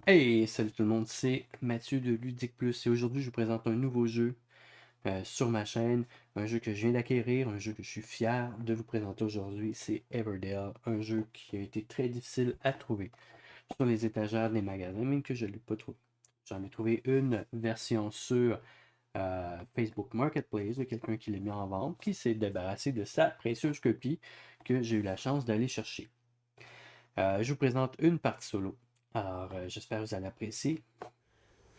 Hey, salut tout le monde, c'est Mathieu de Ludique Plus et aujourd'hui je vous présente un nouveau jeu sur ma chaîne, un jeu que je viens d'acquérir, un jeu que je suis fier de vous présenter aujourd'hui, c'est Everdell, un jeu qui a été très difficile à trouver sur les étagères des magasins, même que je ne l'ai pas trouvé. J'en ai trouvé une version sur Facebook Marketplace de quelqu'un qui l'a mis en vente, qui s'est débarrassé de sa précieuse copie que j'ai eu la chance d'aller chercher. Je vous présente une partie solo. Alors, j'espère que vous allez apprécier.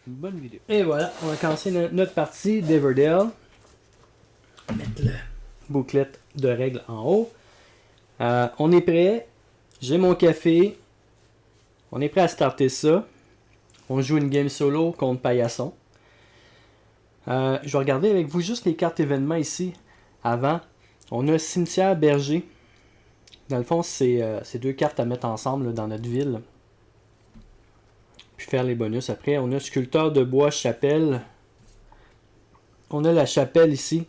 Une bonne vidéo. Et voilà, on va commencer notre partie d'Everdell. On va mettre la bouclette de règles en haut. On est prêt. J'ai mon café. On est prêt à starter ça. On joue une game solo contre Paillasson. Je vais regarder avec vous juste les cartes événements ici. Avant, on a Cimetière Berger. Dans le fond, c'est deux cartes à mettre ensemble là, dans notre ville. Puis faire les bonus après. On a Sculpteur de bois, chapelle. On a la chapelle ici.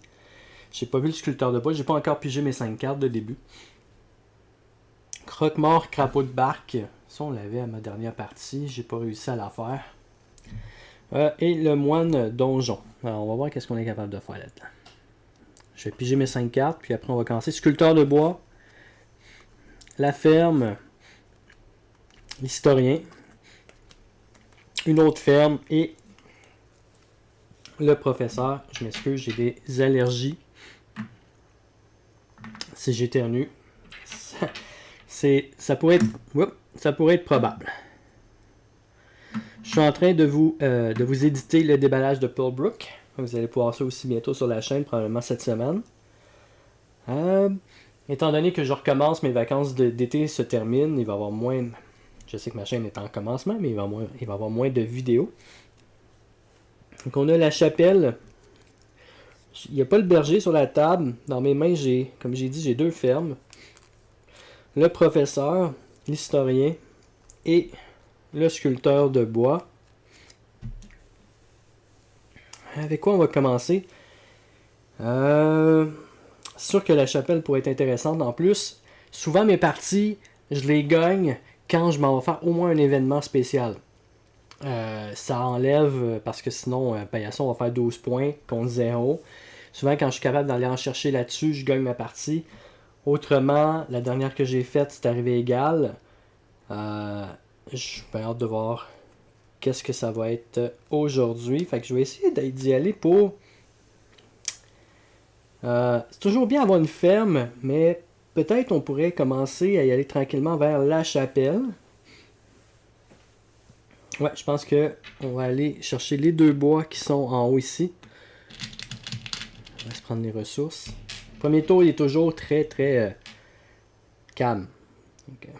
J'ai pas vu le sculpteur de bois. J'ai pas encore pigé mes 5 cartes de début. Croque-mort, crapaud de barque. Ça, on l'avait à ma dernière partie. J'ai pas réussi à la faire. Et le moine donjon. Alors, on va voir qu'est-ce qu'on est capable de faire là-dedans. Je vais piger mes 5 cartes. Puis après, on va commencer. Sculpteur de bois. La ferme. L'historien. Une autre ferme. Et le professeur. Je m'excuse, j'ai des allergies. Si j'éternue. Ça pourrait être probable. Je suis en train de vous éditer le déballage de Pearlbrook. Vous allez pouvoir ça aussi bientôt sur la chaîne, probablement cette semaine. Étant donné que je recommence, mes vacances d'été se terminent, il va y avoir moins... Je sais que ma chaîne est en commencement, mais il va y avoir moins de vidéos. Donc on a la chapelle. Il n'y a pas le berger sur la table. Dans mes mains, comme j'ai dit, j'ai 2 fermes. Le professeur, l'historien et le sculpteur de bois. Avec quoi on va commencer? C'est sûr que la chapelle pourrait être intéressante. En plus, souvent mes parties, je les gagne quand je m'en vais faire au moins un événement spécial. Ça enlève, parce que sinon, Paillasson va faire 12 points contre 0. Souvent, quand je suis capable d'aller en chercher là-dessus, je gagne ma partie. Autrement, la dernière que j'ai faite, c'est arrivé égal. J'ai hâte de voir qu'est-ce que ça va être aujourd'hui. Fait que je vais essayer d'y aller pour... c'est toujours bien avoir une ferme, mais peut-être on pourrait commencer à y aller tranquillement vers la chapelle. Ouais, je pense que on va aller chercher les 2 bois qui sont en haut ici. On va se prendre les ressources. Le premier tour, il est toujours très calme. Okay.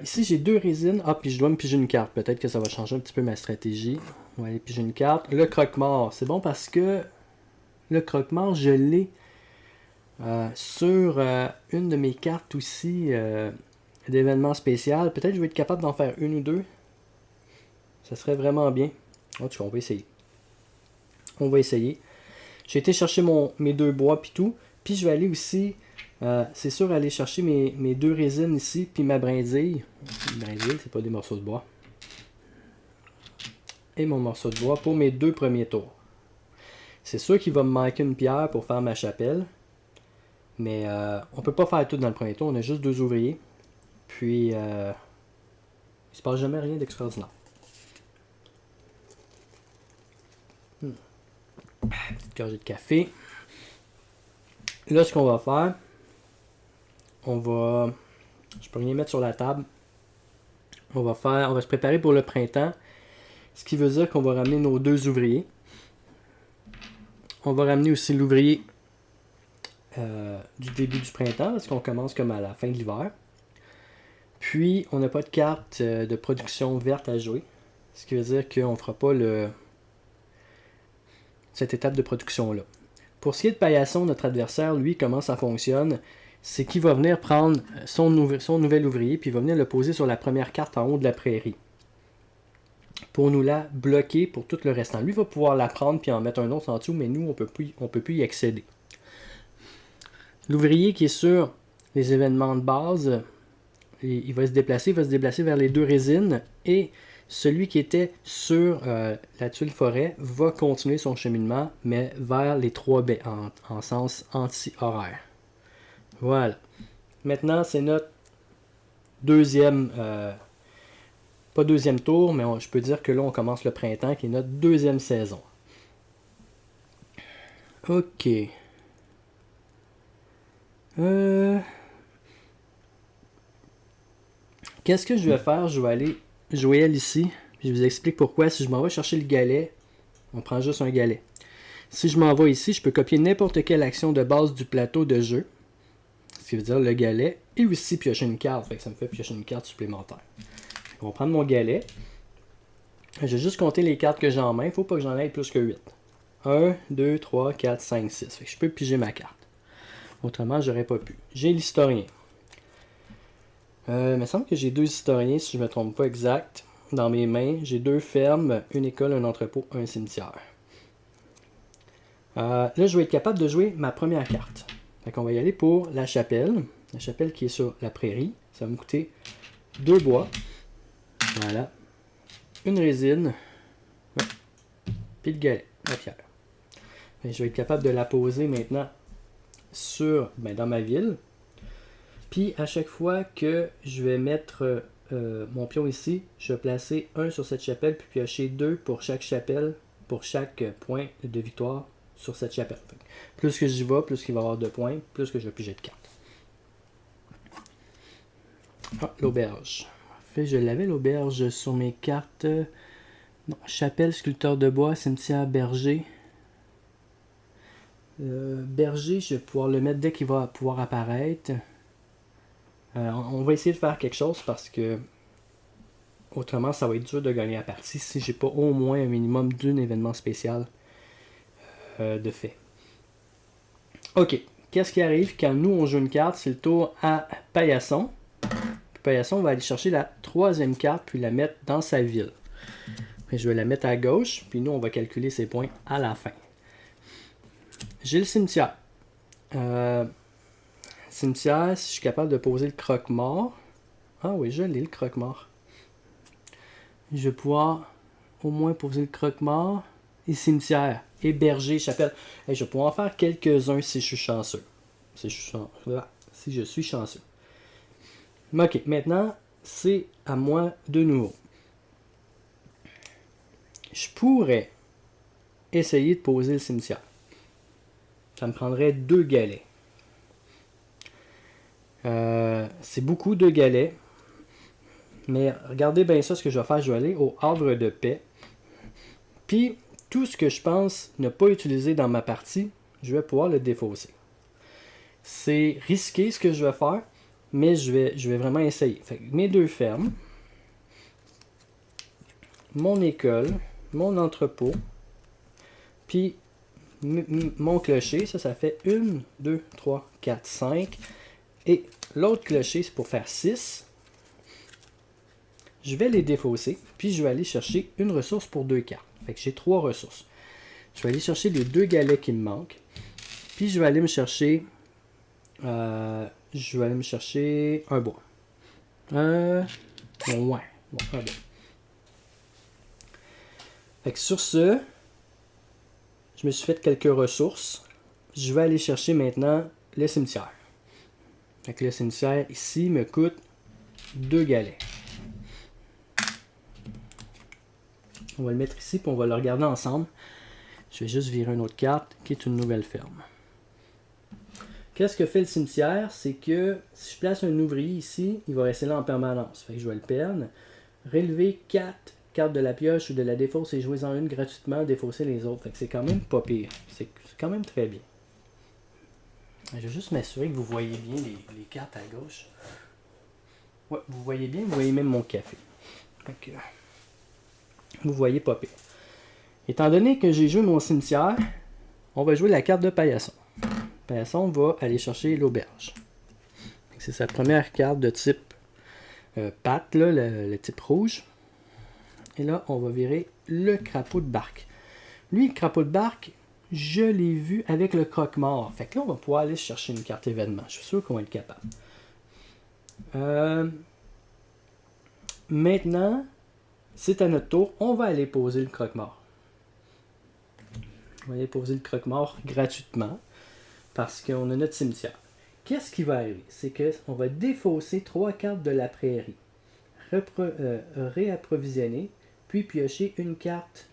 Ici, j'ai 2 résines. Ah, puis je dois me piger une carte. Peut-être que ça va changer un petit peu ma stratégie. On va aller piger une carte. Le croque-mort. C'est bon parce que le croque-mort, je l'ai sur une de mes cartes aussi d'événement spécial. Peut-être que je vais être capable d'en faire 1 ou 2. Ça serait vraiment bien. En tout cas, on va essayer. On va essayer. J'ai été chercher mes 2 bois puis tout. Puis je vais aller aussi... c'est sûr aller chercher mes 2 résines ici, puis ma brindille. Brindille, c'est pas des morceaux de bois. Et mon morceau de bois pour mes 2 premiers tours. C'est sûr qu'il va me manquer une pierre pour faire ma chapelle. Mais on peut pas faire tout dans le premier tour, on a juste 2 ouvriers. Puis il se passe jamais rien d'extraordinaire. Petite gorgée de café. Là, ce qu'on va faire... Je peux rien mettre sur la table. On va se préparer pour le printemps. Ce qui veut dire qu'on va ramener nos 2 ouvriers. On va ramener aussi l'ouvrier du début du printemps, parce qu'on commence comme à la fin de l'hiver. Puis, on n'a pas de carte de production verte à jouer. Ce qui veut dire qu'on ne fera pas cette étape de production-là. Pour ce qui est de Paillasson, notre adversaire, lui, comment ça fonctionne? C'est qu'il va venir prendre son nouvel ouvrier, puis il va venir le poser sur la première carte en haut de la prairie. Pour nous la bloquer pour tout le restant. Lui va pouvoir la prendre, puis en mettre un autre en dessous, mais nous, on peut plus y accéder. L'ouvrier qui est sur les événements de base, il va se déplacer vers les deux résines et celui qui était sur la tuile forêt va continuer son cheminement, mais vers les 3 baies en sens anti-horaire. Voilà. Maintenant, c'est notre deuxième, pas deuxième tour, mais je peux dire que là, on commence le printemps, qui est notre deuxième saison. Ok. Qu'est-ce que je vais faire? Je vais aller jouer ici. Je vous explique pourquoi. Si je m'en vais chercher le galet, on prend juste un galet. Si je m'en vais ici, je peux copier n'importe quelle action de base du plateau de jeu. Ce qui veut dire le galet. Et aussi piocher une carte. Fait que ça me fait piocher une carte supplémentaire. On va prendre mon galet. Je vais juste compter les cartes que j'ai en main. Il ne faut pas que j'en aille plus que 8. 1, 2, 3, 4, 5, 6. Fait que je peux piger ma carte. Autrement, j'aurais pas pu. J'ai l'historien. Il me semble que j'ai 2 historiens, si je ne me trompe pas exact. Dans mes mains, j'ai 2 fermes, une école, un entrepôt, un cimetière. Là, je vais être capable de jouer ma première carte. Fait qu'on va y aller pour la chapelle. La chapelle qui est sur la prairie. Ça va me coûter 2 bois. Voilà. Une résine. Ouais. Puis le galet, la pierre. Et je vais être capable de la poser maintenant dans ma ville. Puis à chaque fois que je vais mettre mon pion ici, je vais placer 1 sur cette chapelle, puis piocher 2 pour chaque chapelle, pour chaque point de victoire sur cette chapelle. Plus que j'y vais, plus qu'il va y avoir de points, plus que je vais piger de cartes. Ah, l'auberge. En fait, je l'avais l'auberge sur mes cartes. Non, chapelle, sculpteur de bois, cimetière, berger. Berger, je vais pouvoir le mettre dès qu'il va pouvoir apparaître. On va essayer de faire quelque chose parce que autrement ça va être dur de gagner la partie si j'ai pas au moins un minimum d'un événement spécial de fait. Ok, qu'est-ce qui arrive quand nous on joue une carte? C'est le tour à Paillasson. Paillasson va aller chercher la 3e carte puis la mettre dans sa ville. Et je vais la mettre à gauche, puis nous on va calculer ses points à la fin. J'ai le cimetière. Cimetière, si je suis capable de poser le croque-mort. Ah oui, je l'ai le croque-mort. Je vais pouvoir au moins poser le croque-mort. Et cimetière, et berger, chapelle. Et je vais pouvoir en faire quelques-uns si je suis chanceux. Si je suis chanceux. Ok, maintenant, c'est à moi de nouveau. Je pourrais essayer de poser le cimetière. Ça me prendrait 2 galets. C'est beaucoup de galets. Mais regardez bien ça, ce que je vais faire. Je vais aller au havre de paix. Puis, tout ce que je pense ne pas utiliser dans ma partie, je vais pouvoir le défausser. C'est risqué ce que je vais faire, mais je vais vraiment essayer. Fait que mes 2 fermes, mon école, mon entrepôt, puis mon clocher, ça fait 1, 2, 3, 4, 5. Et l'autre clocher, c'est pour faire 6. Je vais les défausser, puis je vais aller chercher une ressource pour 2 cartes. Fait que j'ai 3 ressources. Je vais aller chercher les 2 galets qui me manquent. Puis je vais aller me chercher un bois. Ouais. Bon, un bois. Fait que sur ce, je me suis fait quelques ressources. Je vais aller chercher maintenant le cimetière. Fait que le cimetière ici me coûte 2 galets. On va le mettre ici, puis on va le regarder ensemble. Je vais juste virer une autre carte, qui est une nouvelle ferme. Qu'est-ce que fait le cimetière? C'est que si je place un ouvrier ici, il va rester là en permanence. Fait que je vais le perdre. Relever 4 cartes de la pioche ou de la défausse et jouez-en une gratuitement, défausser les autres. Fait que c'est quand même pas pire. C'est quand même très bien. Je vais juste m'assurer que vous voyez bien les cartes à gauche. Ouais, vous voyez bien, vous voyez même mon café. Fait que, vous voyez pas pire. Étant donné que j'ai joué mon cimetière, on va jouer la carte de Paillasson. Paillasson va aller chercher l'auberge. C'est sa première carte de type patte, là, le type rouge. Et là, on va virer le crapaud de barque. Lui, le crapaud de barque, je l'ai vu avec le croque-mort. Fait que là, on va pouvoir aller chercher une carte événement. Je suis sûr qu'on va être capable. maintenant, c'est à notre tour. On va aller poser le croque-mort. On va aller poser le croque-mort gratuitement parce qu'on a notre cimetière. Qu'est-ce qui va arriver? C'est qu'on va défausser 3 cartes de la prairie, réapprovisionner, puis piocher une carte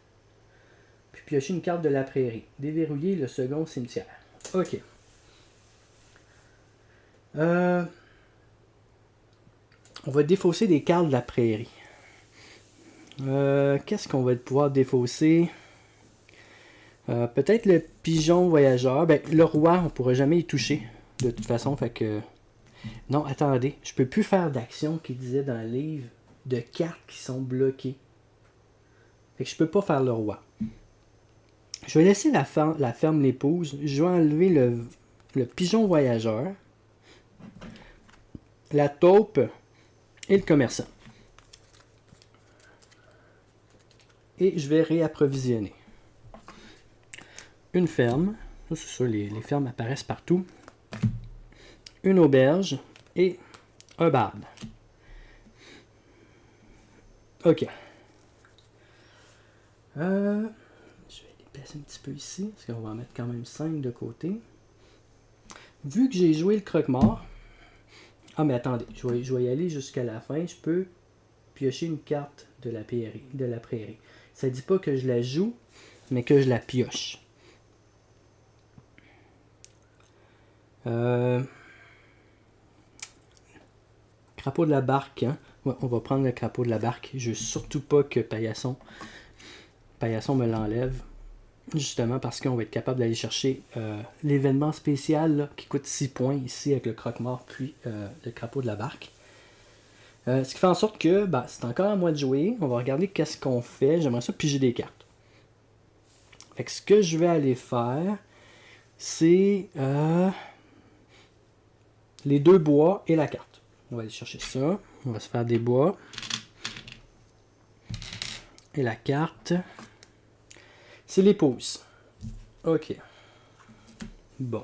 de la prairie. Déverrouiller le second cimetière. OK. On va défausser des cartes de la prairie. Qu'est-ce qu'on va pouvoir défausser? Peut-être le pigeon voyageur. Ben, le roi, on ne pourra jamais y toucher. De toute façon, fait que... Non, attendez. Je peux plus faire d'action qui disait dans le livre de cartes qui sont bloquées. Fait que je peux pas faire le roi. Je vais laisser la ferme l'épouse. Je vais enlever le pigeon voyageur, la taupe et le commerçant. Et je vais réapprovisionner. Une ferme. Ça, c'est sûr, les fermes apparaissent partout. Une auberge et un barde. OK. Je vais les placer un petit peu ici, parce qu'on va en mettre quand même 5 de côté. Vu que j'ai joué le croque-mort... Ah, mais attendez, je vais y aller jusqu'à la fin. Je peux piocher une carte de la prairie. Ça ne dit pas que je la joue, mais que je la pioche. Crapaud de la barque, hein? Ouais, on va prendre le crapaud de la barque. Je veux surtout pas que Paillasson me l'enlève. Justement parce qu'on va être capable d'aller chercher l'événement spécial là, qui coûte 6 points ici avec le croque-mort puis le crapaud de la barque. Ce qui fait en sorte que c'est encore à moi de jouer. On va regarder qu'est-ce qu'on fait. J'aimerais ça piger des cartes. Fait que ce que je vais aller faire, c'est les 2 bois et la carte. On va aller chercher ça. On va se faire des bois. Et la carte, c'est l'épouse. OK. Bon.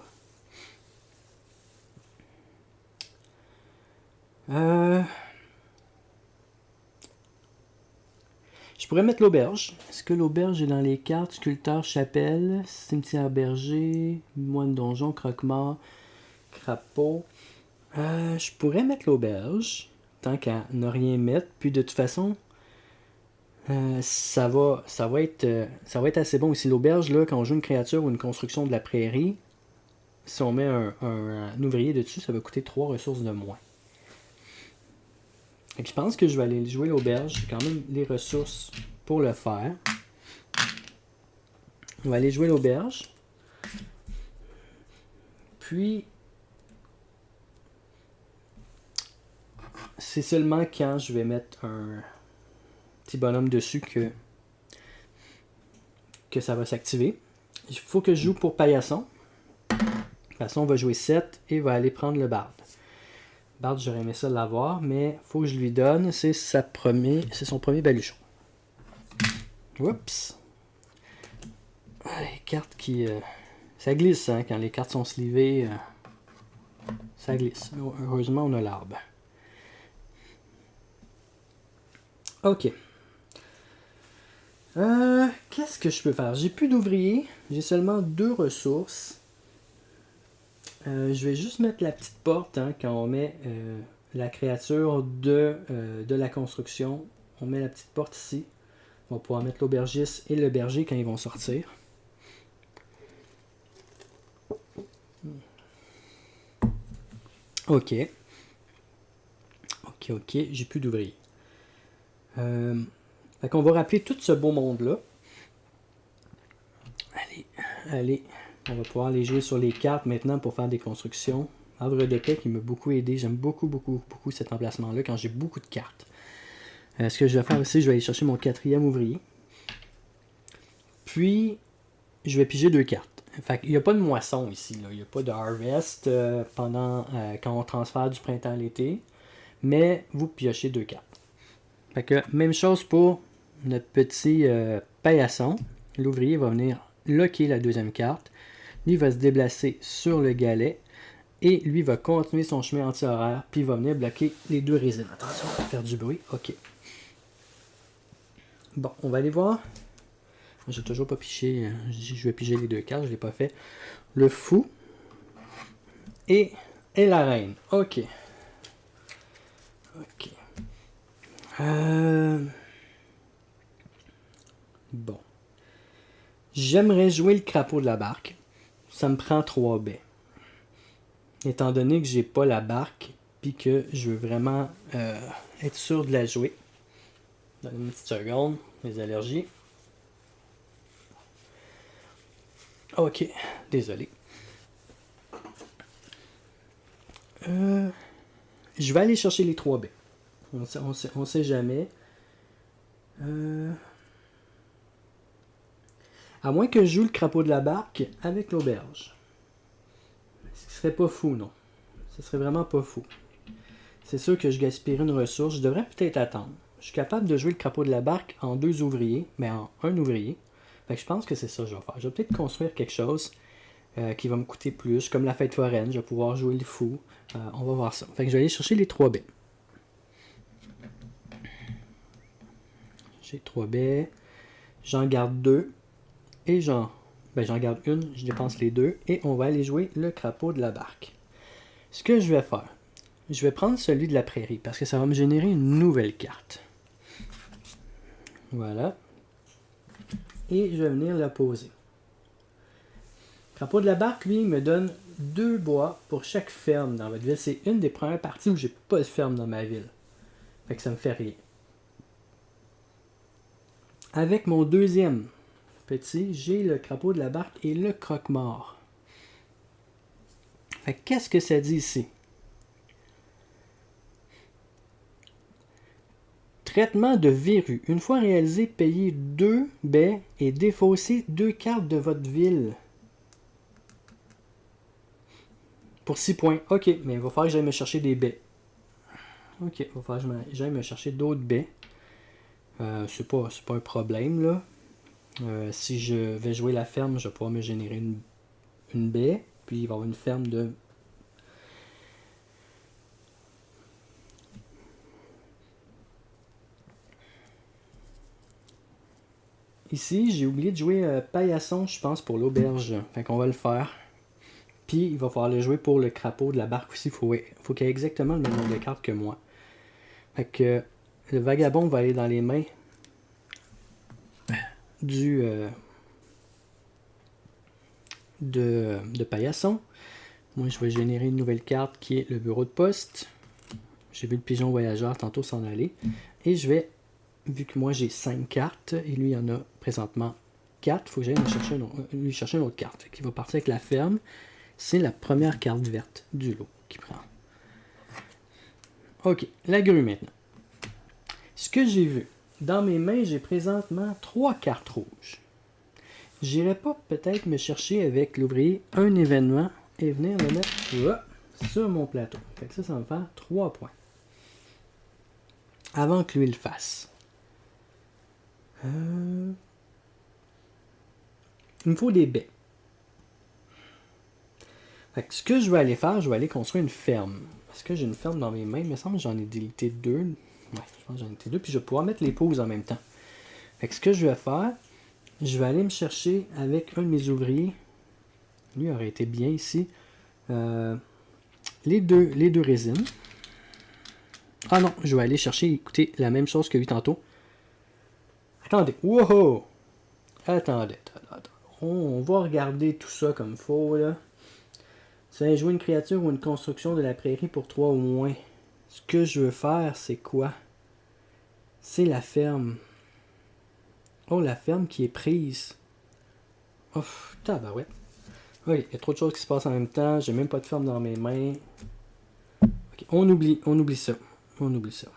Je pourrais mettre l'auberge. Est-ce que l'auberge est dans les cartes? Sculpteur, chapelle, cimetière berger, moine donjon, croque-mort, crapaud. Je pourrais mettre l'auberge, tant qu'à ne rien mettre. Puis de toute façon, ça va être assez bon aussi. L'auberge, là, quand on joue une créature ou une construction de la prairie, si on met un ouvrier dessus, ça va coûter 3 ressources de moins. Donc, je pense que je vais aller jouer l'auberge. J'ai quand même les ressources pour le faire. On va aller jouer l'auberge. Puis, c'est seulement quand je vais mettre un petit bonhomme dessus que ça va s'activer. Il faut que je joue pour Paillasson. Paillasson va jouer 7 et va aller prendre le barde. Barde, j'aurais aimé ça l'avoir, mais il faut que je lui donne. C'est son premier baluchon. Oups. Les cartes qui... ça glisse, hein, quand les cartes sont slivées. Ça glisse. Heureusement, on a l'arbre. OK. Qu'est-ce que je peux faire? J'ai plus d'ouvriers. J'ai seulement 2 ressources. Je vais juste mettre la petite porte, hein, quand on met la créature de la construction. On met la petite porte ici. On va pouvoir mettre l'aubergiste et le berger quand ils vont sortir. OK. J'ai plus d'ouvriers. Fait qu'on va rappeler tout ce beau monde-là. Allez. On va pouvoir les jouer sur les cartes maintenant pour faire des constructions. Arbre de paix qui m'a beaucoup aidé. J'aime beaucoup cet emplacement-là quand j'ai beaucoup de cartes. Ce que je vais faire aussi, je vais aller chercher mon 4e ouvrier. Puis, je vais piger 2 cartes. Fait qu'il n'y a pas de moisson ici. Là. Il n'y a pas de harvest pendant quand on transfère du printemps à l'été. Mais vous piochez 2 cartes. Fait que même chose pour notre petit paillasson. L'ouvrier va venir locker la 2e carte. Lui va se déplacer sur le galet. Et lui va continuer son chemin anti-horaire. Puis il va venir bloquer les 2 résines. Attention, on va faire du bruit. OK. Bon, on va aller voir. J'ai toujours pas piché. Je vais piger les deux cartes, je l'ai pas fait. Le fou et la reine. Ok. Ok. Bon. J'aimerais jouer le crapaud de la barque. Ça me prend 3 baies. Étant donné que j'ai pas la barque, puis que je veux vraiment être sûr de la jouer. Donnez-moi une petite seconde. Les allergies. Ok. Désolé. Je vais aller chercher les 3 baies. On sait jamais. À moins que je joue le crapaud de la barque avec l'auberge. Ce serait pas fou, non. Ce serait vraiment pas fou. C'est sûr que je gaspillerais une ressource. Je devrais peut-être attendre. Je suis capable de jouer le crapaud de la barque en 2 ouvriers, mais en 1 ouvrier. Fait que je pense que c'est ça que je vais faire. Je vais peut-être construire quelque chose qui va me coûter plus, comme la fête foraine. Je vais pouvoir jouer le fou. On va voir ça. Fait que je vais aller chercher les 3 baies. J'ai 3 baies. J'en garde 2. Et j'en garde une. Je dépense les 2. Et on va aller jouer le crapaud de la barque. Ce que je vais faire, je vais prendre celui de la prairie parce que ça va me générer une nouvelle carte. Voilà. Et je vais venir la poser. Le crapaud de la barque, lui, me donne 2 bois pour chaque ferme dans votre ville. C'est une des premières parties où j'ai pas de ferme dans ma ville. Fait que ça me fait rien. Avec mon deuxième petit, j'ai le crapaud de la barque et le croque-mort. Fait que qu'est-ce que ça dit ici? Traitement de verrue. Une fois réalisé, payez 2 baies et défaussez 2 cartes de votre ville. Pour 6 points. Ok, mais il va falloir que j'aille me chercher des baies. Ok, il va falloir que j'aille me chercher d'autres baies. C'est pas un problème, là. Si je vais jouer la ferme, je vais pouvoir me générer une baie. Puis il va y avoir une ferme de... Ici, j'ai oublié de jouer paillasson, je pense, pour l'auberge. Fait qu'on va le faire. Puis il va falloir le jouer pour le crapaud de la barque aussi. Faut qu'il ait exactement le même nombre de cartes que moi. Fait que le vagabond va aller dans les mains de paillasson. Moi, je vais générer une nouvelle carte qui est le bureau de poste. J'ai vu le pigeon voyageur tantôt s'en aller. Et je vais, vu que moi j'ai 5 cartes, et lui il en a présentement 4, il faut que j'aille lui chercher une autre carte. Qui va partir avec la ferme. C'est la première carte verte du lot qu'il prend. Ok, la grue maintenant. Ce que j'ai vu, dans mes mains, j'ai présentement 3 cartes rouges. J'irai pas peut-être me chercher avec l'ouvrier un événement et venir le mettre sur mon plateau. Fait que ça va me faire 3 points. Avant que lui le fasse. Il me faut des baies. Fait que ce que je vais aller faire, je vais aller construire une ferme. Parce que j'ai une ferme dans mes mains. Il me semble que j'en ai délité 2. Ouais, je pense que j'en ai délité 2. Puis je vais pouvoir mettre les pauses en même temps. Fait que ce que je vais faire, je vais aller me chercher avec un de mes ouvriers. Lui aurait été bien ici. Les deux résines. Ah non, je vais aller chercher, écoutez, la même chose que lui tantôt. Attendez. Wow! Attendez. On va regarder tout ça comme faut, là. C'est jouer une créature ou une construction de la prairie pour 3 ou moins. Ce que je veux faire, c'est quoi? C'est la ferme. Oh, la ferme qui est prise. Oh, tabarouette. Oui, il y a trop de choses qui se passent en même temps. J'ai même pas de ferme dans mes mains. Okay, on oublie ça. On oublie ça.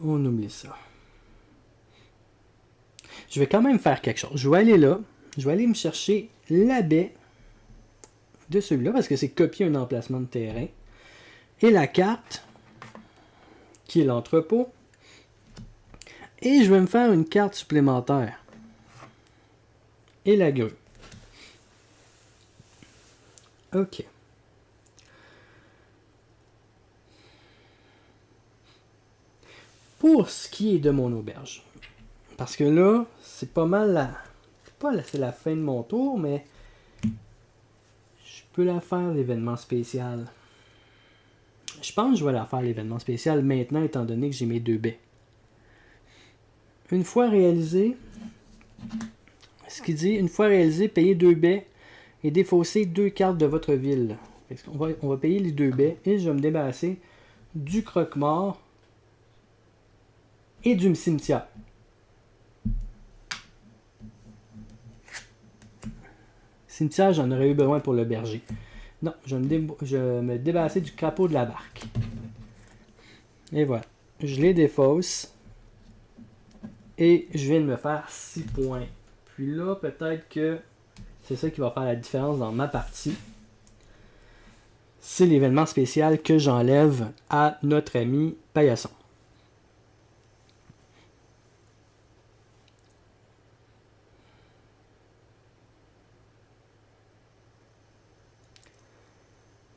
On oublie ça. Je vais quand même faire quelque chose. Je vais aller là. Je vais aller me chercher la baie de celui-là parce que c'est copier un emplacement de terrain. Et la carte qui est l'entrepôt. Et je vais me faire une carte supplémentaire. Et la grue. Ok. Pour ce qui est de mon auberge, parce que là, c'est pas mal la... c'est la fin de mon tour, mais je peux la faire l'événement spécial. Je pense que je vais la faire l'événement spécial maintenant, étant donné que j'ai mes 2 baies. Une fois réalisé, ce qu'il dit, une fois réalisé, payez 2 baies et défaussez 2 cartes de votre ville. On va payer les 2 baies et je vais me débarrasser du croque-mort et du cimetière. Cimetière, j'en aurais eu besoin pour le berger. Non, je vais me débarrasser du crapaud de la barque. Et voilà. Je les défausse. Et je viens de me faire 6 points. Puis là, peut-être que c'est ça qui va faire la différence dans ma partie. C'est l'événement spécial que j'enlève à notre ami Paillasson.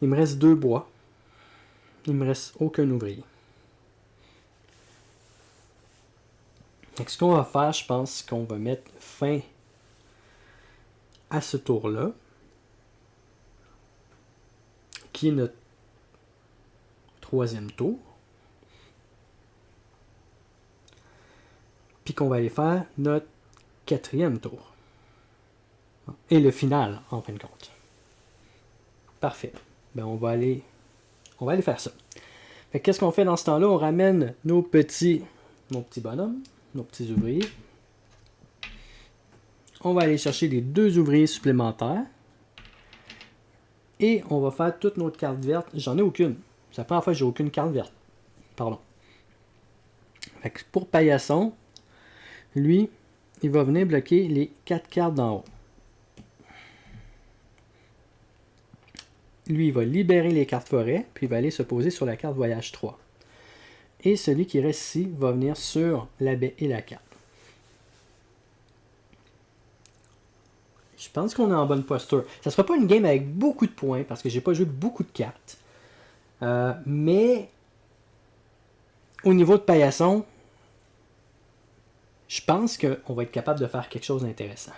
Il me reste 2 bois. Il me reste aucun ouvrier. Donc, ce qu'on va faire, je pense qu'on va mettre fin à ce tour-là, qui est notre 3e tour. Puis qu'on va aller faire notre 4e tour. Et le final, en fin de compte. Parfait. Ben, on va aller faire ça. Fait qu'est-ce qu'on fait dans ce temps-là? On ramène nos petits bonhommes, nos petits ouvriers. On va aller chercher les 2 ouvriers supplémentaires. Et on va faire toute notre carte verte. J'en ai aucune. C'est la première fois que j'ai aucune carte verte. Pardon. Fait que pour Paillasson, lui, il va venir bloquer les 4 cartes d'en haut. Lui, il va libérer les cartes forêt, puis il va aller se poser sur la carte voyage 3. Et celui qui reste ici va venir sur la baie et la carte. Je pense qu'on est en bonne posture. Ça ne sera pas une game avec beaucoup de points, parce que j'ai pas joué beaucoup de cartes. Mais au niveau de Paillasson, je pense qu'on va être capable de faire quelque chose d'intéressant.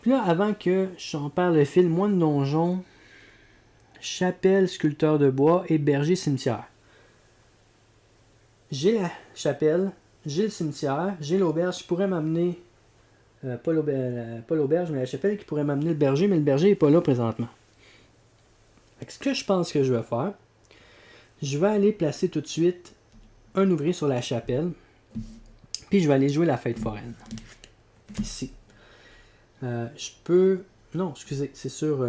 Puis là, avant que j'en parle le fil, moine donjon, chapelle, sculpteur de bois et berger cimetière. J'ai la chapelle, j'ai le cimetière, j'ai l'auberge qui pourrait m'amener... pas l'auberge, mais la chapelle qui pourrait m'amener le berger, mais le berger n'est pas là présentement. Fait que ce que je pense que je vais faire, je vais aller placer tout de suite un ouvrier sur la chapelle, puis je vais aller jouer la fête foraine. Ici. Je peux... Non, excusez, c'est sur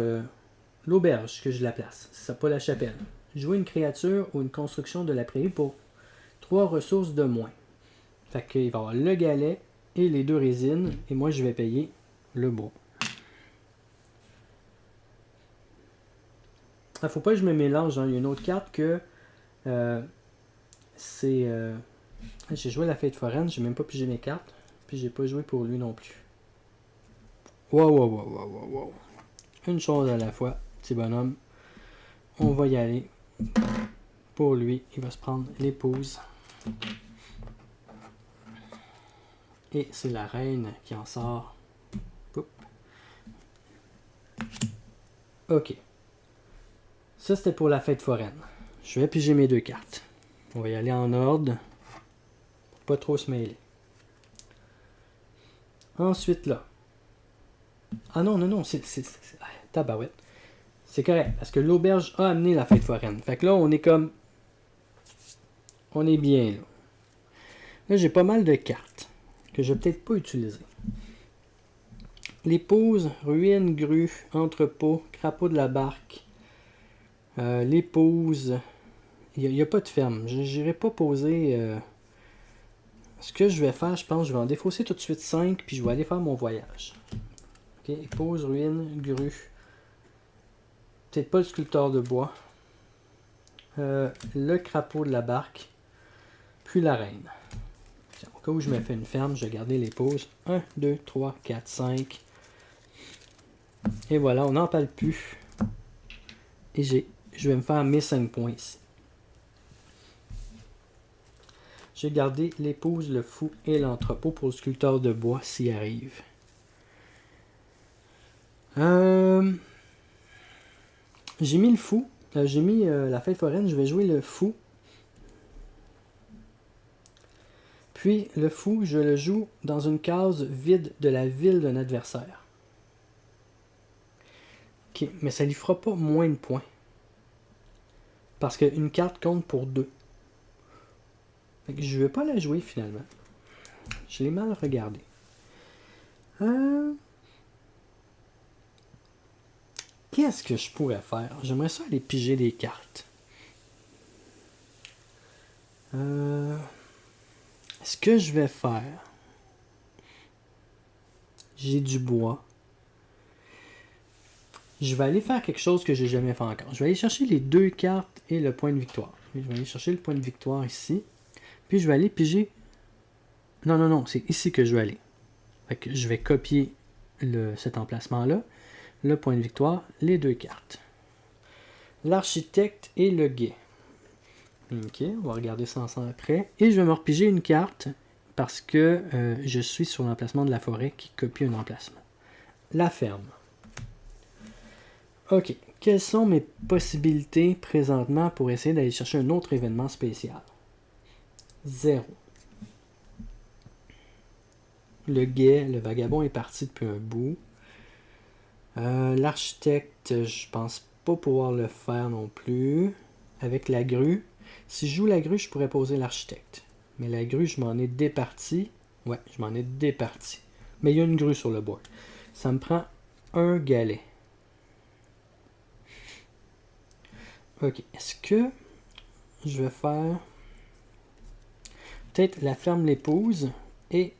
l'auberge que je la place. C'est pas la chapelle. Jouer une créature ou une construction de la prairie pour 3 ressources de moins. Fait qu'il va y avoir le galet et les 2 résines. Et moi, je vais payer le bois. Il faut pas que je me mélange. Hein. Il y a une autre carte que c'est... J'ai joué la fête foraine. J'ai même pas pigé mes cartes. Puis j'ai pas joué pour lui non plus. Wow. Une chose à la fois, petit bonhomme. On va y aller. Pour lui, il va se prendre l'épouse. Et c'est la reine qui en sort. Poup. Ok. Ça, c'était pour la fête foraine. Je vais piger mes 2 cartes. On va y aller en ordre. Pour pas trop se mêler. Ensuite, là. Ah non, c'est tabarouette. C'est correct, parce que l'auberge a amené la fête foraine. Fait que là, on est comme... On est bien, là. Là, j'ai pas mal de cartes que je vais peut-être pas utiliser. L'épouse, ruine, grue, entrepôt, crapaud de la barque. L'épouse... Il n'y a pas de ferme. Je n'irai pas poser... Ce que je vais faire, je pense, je vais en défausser tout de suite 5, puis je vais aller faire mon voyage. Ok, épouse, ruine, grue. Peut-être pas le sculpteur de bois. Le crapaud de la barque. Puis la reine. Au cas où je me fais une ferme, je vais garder l'épouse. 1, 2, 3, 4, 5. Et voilà, on n'en parle plus. Et je vais me faire mes 5 points ici. J'ai gardé l'épouse, le fou et l'entrepôt pour le sculpteur de bois s'il arrive. J'ai mis le fou. J'ai mis la fête foraine. Je vais jouer le fou. Puis le fou, je le joue dans une case vide de la ville d'un adversaire. Ok, mais ça lui fera pas moins de points. Parce qu'une carte compte pour 2. Fait que je vais pas la jouer finalement. Je l'ai mal regardé. Qu'est-ce que je pourrais faire? J'aimerais ça aller piger des cartes. Ce que je vais faire... J'ai du bois. Je vais aller faire quelque chose que j'ai jamais fait encore. Je vais aller chercher les 2 cartes et le point de victoire. Je vais aller chercher le point de victoire ici. Puis je vais aller piger... Non, c'est ici que je vais aller. Fait que je vais copier cet emplacement-là. Le point de victoire, les 2 cartes. L'architecte et le guet. Ok, on va regarder ça ensemble après. Et je vais me repiger une carte parce que je suis sur l'emplacement de la forêt qui copie un emplacement. La ferme. Ok, quelles sont mes possibilités présentement pour essayer d'aller chercher un autre événement spécial? 0. Le guet, le vagabond est parti depuis un bout. L'architecte, je pense pas pouvoir le faire non plus. Avec la grue. Si je joue la grue, je pourrais poser l'architecte. Mais la grue, je m'en ai départi. Ouais, je m'en ai départi. Mais il y a une grue sur le board. Ça me prend un galet. Ok, est-ce que je vais faire peut-être la ferme l'épouse et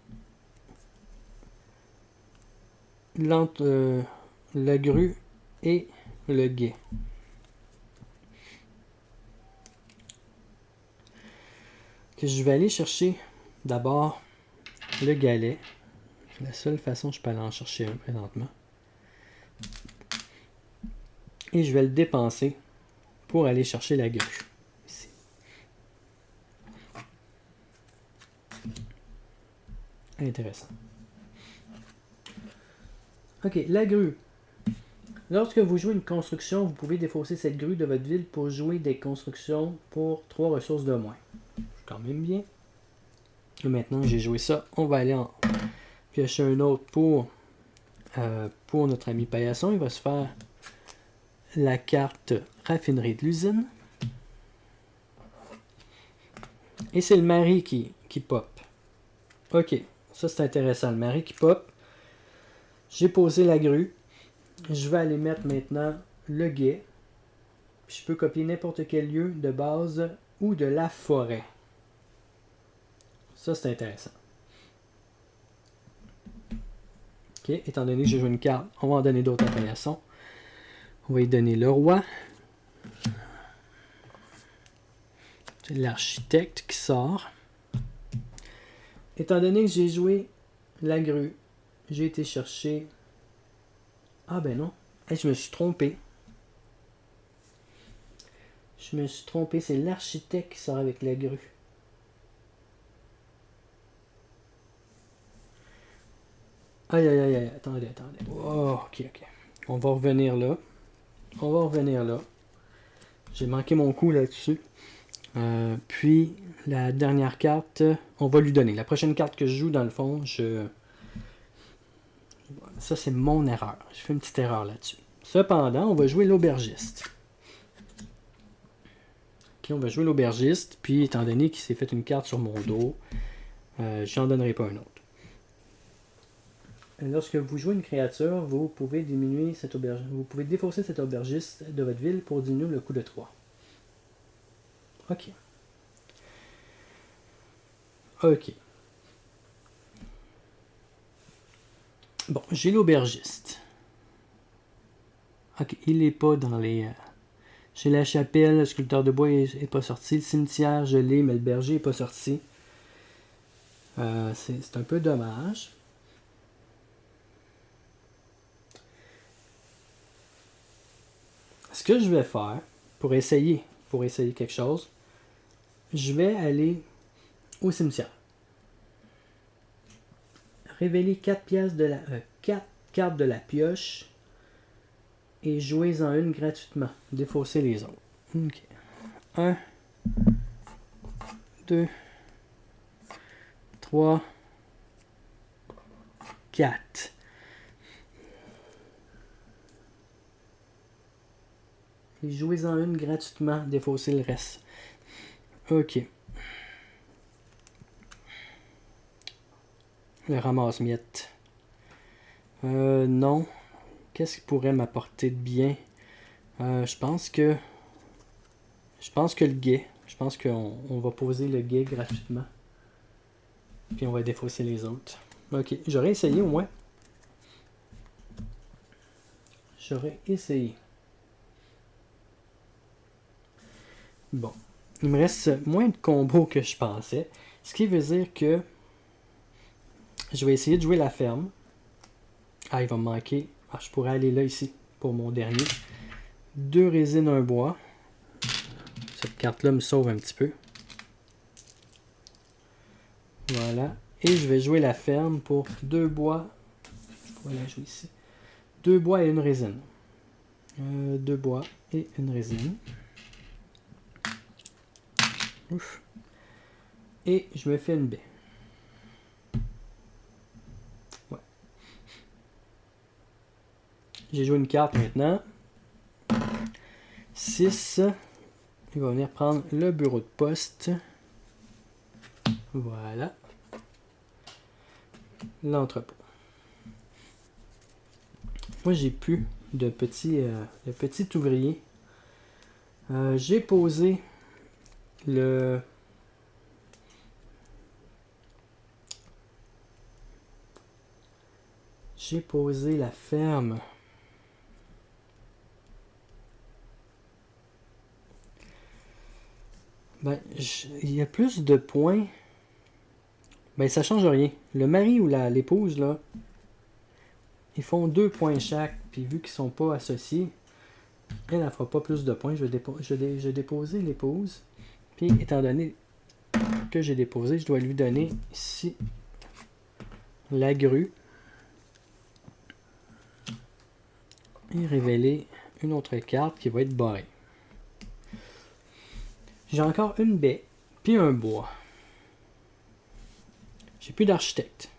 la grue et le guet. Que je vais aller chercher d'abord le galet. C'est la seule façon que je peux aller en chercher un présentement. Et je vais le dépenser pour aller chercher la grue. Ici. Intéressant. Ok, la grue. Lorsque vous jouez une construction, vous pouvez défausser cette grue de votre ville pour jouer des constructions pour 3 ressources de moins. C'est quand même bien. Et maintenant, j'ai joué ça. On va aller en piocher un autre pour notre ami Paillasson. Il va se faire la carte raffinerie de l'usine. Et c'est le mari qui pop. Ok, ça c'est intéressant. Le mari qui pop. J'ai posé la grue. Je vais aller mettre maintenant le guet. Je peux copier n'importe quel lieu de base ou de la forêt. Ça, c'est intéressant. Ok, étant donné que j'ai joué une carte, on va en donner d'autres à Paillasson. On va y donner le roi. C'est l'architecte qui sort. Étant donné que j'ai joué la grue, j'ai été chercher... Ah ben non, je me suis trompé. C'est l'architecte qui sort avec la grue. Aïe, attendez. Oh, ok. On va revenir là. J'ai manqué mon coup là-dessus. Puis, la dernière carte, on va lui donner. La prochaine carte que je joue, dans le fond, ça, c'est mon erreur. J'ai fait une petite erreur là-dessus. Cependant, on va jouer l'aubergiste. Ok, on va jouer l'aubergiste. Puis, étant donné qu'il s'est fait une carte sur mon dos, j'en donnerai pas un autre. Lorsque vous jouez une créature, vous pouvez défausser cet aubergiste de votre ville pour diminuer le coût de 3. Ok. Bon, j'ai l'aubergiste. Ok, il n'est pas dans les... Chez la chapelle, le sculpteur de bois n'est pas sorti. Le cimetière, je l'ai, mais le berger n'est pas sorti. C'est un peu dommage. Ce que je vais faire, pour essayer quelque chose, je vais aller au cimetière. Révélez 4 pièces de la 4 cartes de la pioche et jouez-en une gratuitement. Défaussez les autres. Ok. 1, 2, 3, 4. Et jouez-en une gratuitement, défaussez le reste. Ok. Le ramasse-miettes. Non. Qu'est-ce qui pourrait m'apporter de bien? Je pense que le guet. Je pense qu'on va poser le guet gratuitement. Puis on va défausser les autres. Ok, j'aurais essayé au moins. J'aurais essayé. Bon. Il me reste moins de combos que je pensais. Ce qui veut dire que je vais essayer de jouer la ferme. Ah, il va me manquer. Ah, je pourrais aller là ici pour mon dernier. 2 résines, 1 bois. Cette carte-là me sauve un petit peu. Voilà. Et je vais jouer la ferme pour 2 bois. Je pourrais la jouer ici. 2 bois et 1 résine. 2 bois et 1 résine. Ouf. Et je me fais une baie. Ouais. J'ai joué une carte maintenant. 6. Il va venir prendre le bureau de poste. Voilà. L'entrepôt. Moi, j'ai plus de petits ouvriers. J'ai posé le... J'ai posé la ferme. Ben, il y a plus de points. Ben, ça change rien. Le mari ou l'épouse, là, ils font 2 points chaque. Puis vu qu'ils sont pas associés, elle ne fera pas plus de points. Je vais déposer l'épouse. Puis étant donné que j'ai déposé, je dois lui donner ici la grue. Et révéler une autre carte qui va être barrée. J'ai encore une baie, puis un bois. J'ai plus d'architecte.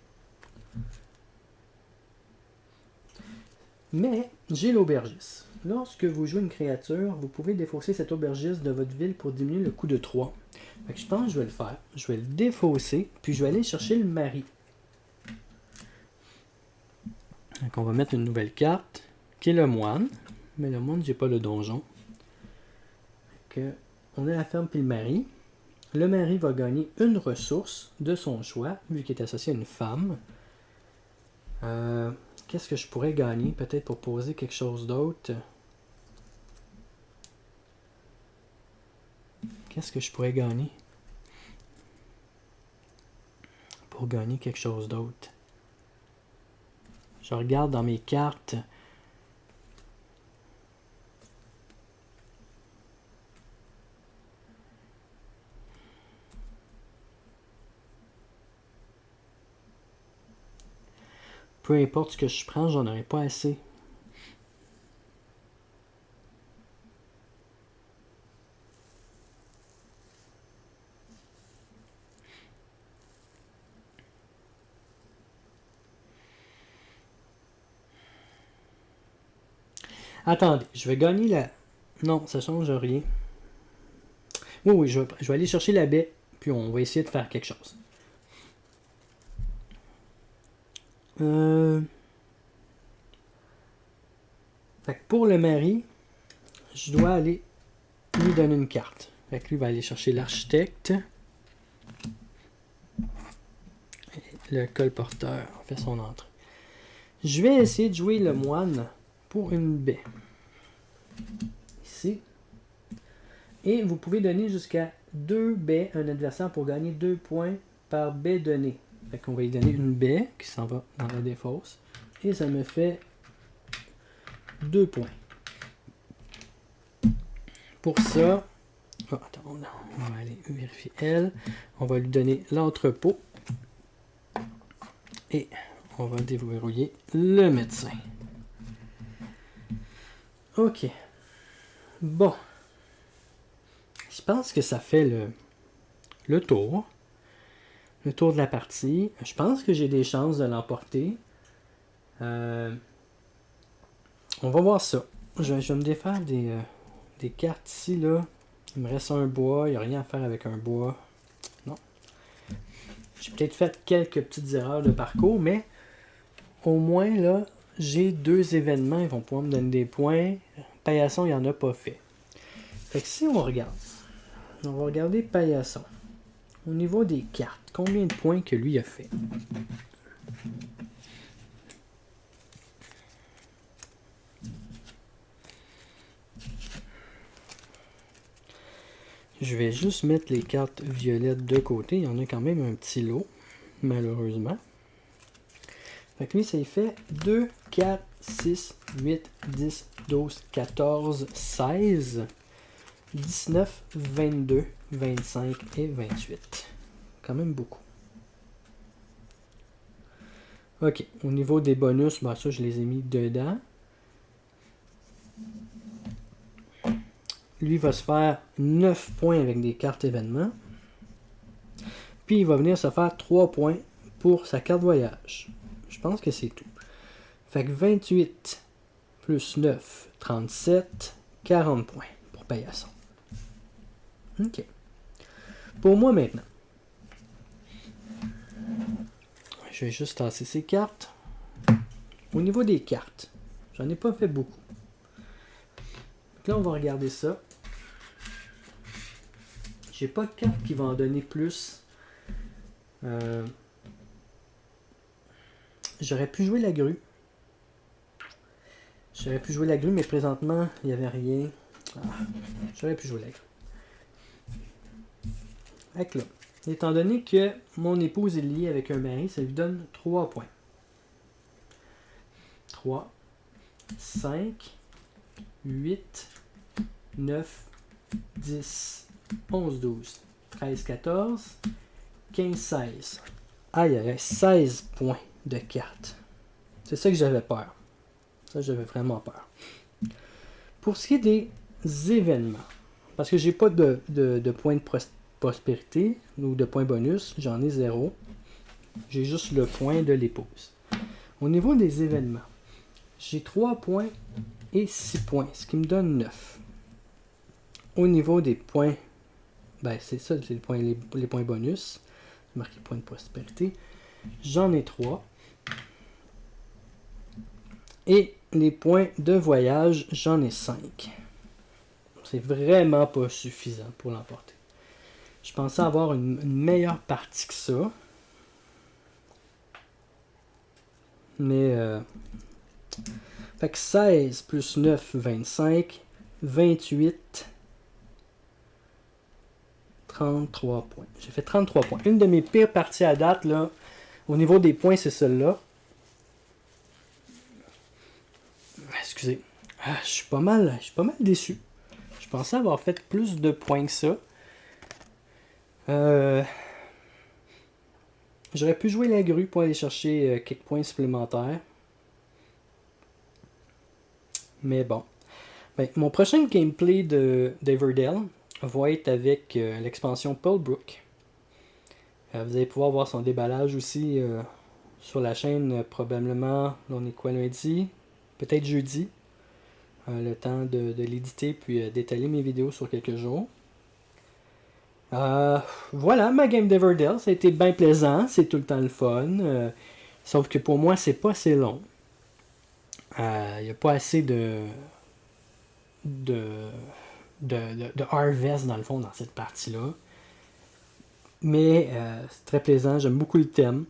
Mais j'ai l'aubergiste. Lorsque vous jouez une créature, vous pouvez défausser cette aubergiste de votre ville pour diminuer le coût de 3. Fait que je pense que je vais le faire. Je vais le défausser, puis je vais aller chercher le mari. Donc on va mettre une nouvelle carte, qui est le moine. Mais le moine, j'ai pas le donjon. Que on a la ferme puis le mari. Le mari va gagner une ressource de son choix, vu qu'il est associé à une femme. Qu'est-ce que je pourrais gagner? Peut-être pour poser quelque chose d'autre. Qu'est-ce que je pourrais gagner? Pour gagner quelque chose d'autre. Je regarde dans mes cartes. Peu importe ce que je prends, j'en aurai pas assez. Attendez, je vais gagner la... Non, ça change rien. Oui, je vais aller chercher la baie, puis on va essayer de faire quelque chose. Fait que pour le mari, je dois aller lui donner une carte. Fait que lui va aller chercher l'architecte. Le colporteur fait son entrée. Je vais essayer de jouer le moine pour une baie. Ici. Et vous pouvez donner jusqu'à 2 baies à un adversaire pour gagner 2 points par baie donnée. Fait qu'on va lui donner une baie qui s'en va dans la défausse. Et ça me fait 2 points. Pour ça, Oh, attends, on va aller vérifier elle. On va lui donner l'entrepôt. Et on va déverrouiller le médecin. Ok. Bon. Je pense que ça fait le tour. Le tour de la partie. Je pense que j'ai des chances de l'emporter. On va voir ça. Je vais me défaire des cartes ici, là. Il me reste un bois. Il n'y a rien à faire avec un bois. Non. J'ai peut-être fait quelques petites erreurs de parcours, mais au moins, là, j'ai 2 événements. Ils vont pouvoir me donner des points. Paillasson, il n'y en a pas fait. Fait que si on regarde, on va regarder Paillasson. Au niveau des cartes, combien de points que lui a fait? Je vais juste mettre les cartes violettes de côté. Il y en a quand même un petit lot, malheureusement. Fait que lui, ça y fait 2, 4, 6, 8, 10, 12, 14, 16, 19, 22, 25 et 28. Quand même beaucoup. Ok, au niveau des bonus, ben ça, je les ai mis dedans. Lui va se faire 9 points avec des cartes événements. Puis il va venir se faire 3 points pour sa carte voyage. Je pense que c'est tout. Fait que 28 plus 9, 37, 40 points pour Paillasson. Ok. Pour moi maintenant. Je vais juste tasser ces cartes. Au niveau des cartes, j'en ai pas fait beaucoup. Donc là, on va regarder ça. J'ai pas de carte qui va en donner plus. J'aurais pu jouer la grue. Mais présentement, il n'y avait rien. J'aurais pu jouer la grue. Fait que là, étant donné que mon épouse est liée avec un mari, ça lui donne 3 points. 3, 5, 8, 9, 10, 11, 12, 13, 14, 15, 16. Aïe, il y avait 16 points de cartes. C'est ça que j'avais peur. Ça, j'avais vraiment peur. Pour ce qui est des événements, parce que j'ai pas de points de prospérité ou de points bonus, j'en ai 0. J'ai juste le point de l'épouse. Au niveau des événements, j'ai 3 points et 6 points, ce qui me donne 9. Au niveau des points, ben c'est ça, c'est les points bonus. C'est marqué points de prospérité. J'en ai 3. Et les points de voyage, j'en ai 5. C'est vraiment pas suffisant pour l'emporter. Je pensais avoir une meilleure partie que ça. Mais fait que 16 plus 9, 25, 28, 33 points. J'ai fait 33 points. Une de mes pires parties à date, là, au niveau des points, c'est celle-là. Excusez. Je suis pas mal déçu. Je pensais avoir fait plus de points que ça. J'aurais pu jouer la grue pour aller chercher quelques points supplémentaires. Mais bon. Ben, mon prochain gameplay d'Everdell va être avec l'expansion Pearlbrook. Vous allez pouvoir voir son déballage aussi sur la chaîne probablement. Là, on est quoi lundi? Peut-être jeudi. Le temps de l'éditer puis d'étaler mes vidéos sur quelques jours. Voilà, ma game d'Everdell, ça a été bien plaisant, c'est tout le temps le fun. Sauf que pour moi, c'est pas assez long. Il n'y a pas assez de harvest dans le fond dans cette partie-là. Mais c'est très plaisant, j'aime beaucoup le thème.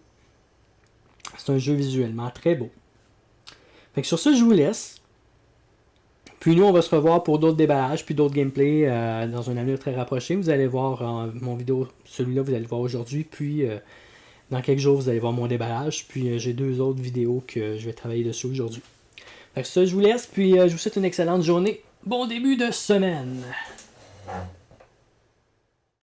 C'est un jeu visuellement très beau. Fait que sur ce, je vous laisse. Puis nous, on va se revoir pour d'autres déballages, puis d'autres gameplays dans un avenir très rapproché. Vous allez voir mon vidéo, celui-là, vous allez le voir aujourd'hui. Puis dans quelques jours, vous allez voir mon déballage. Puis j'ai 2 autres vidéos que je vais travailler dessus aujourd'hui. Fait que ça, je vous laisse, puis je vous souhaite une excellente journée. Bon début de semaine!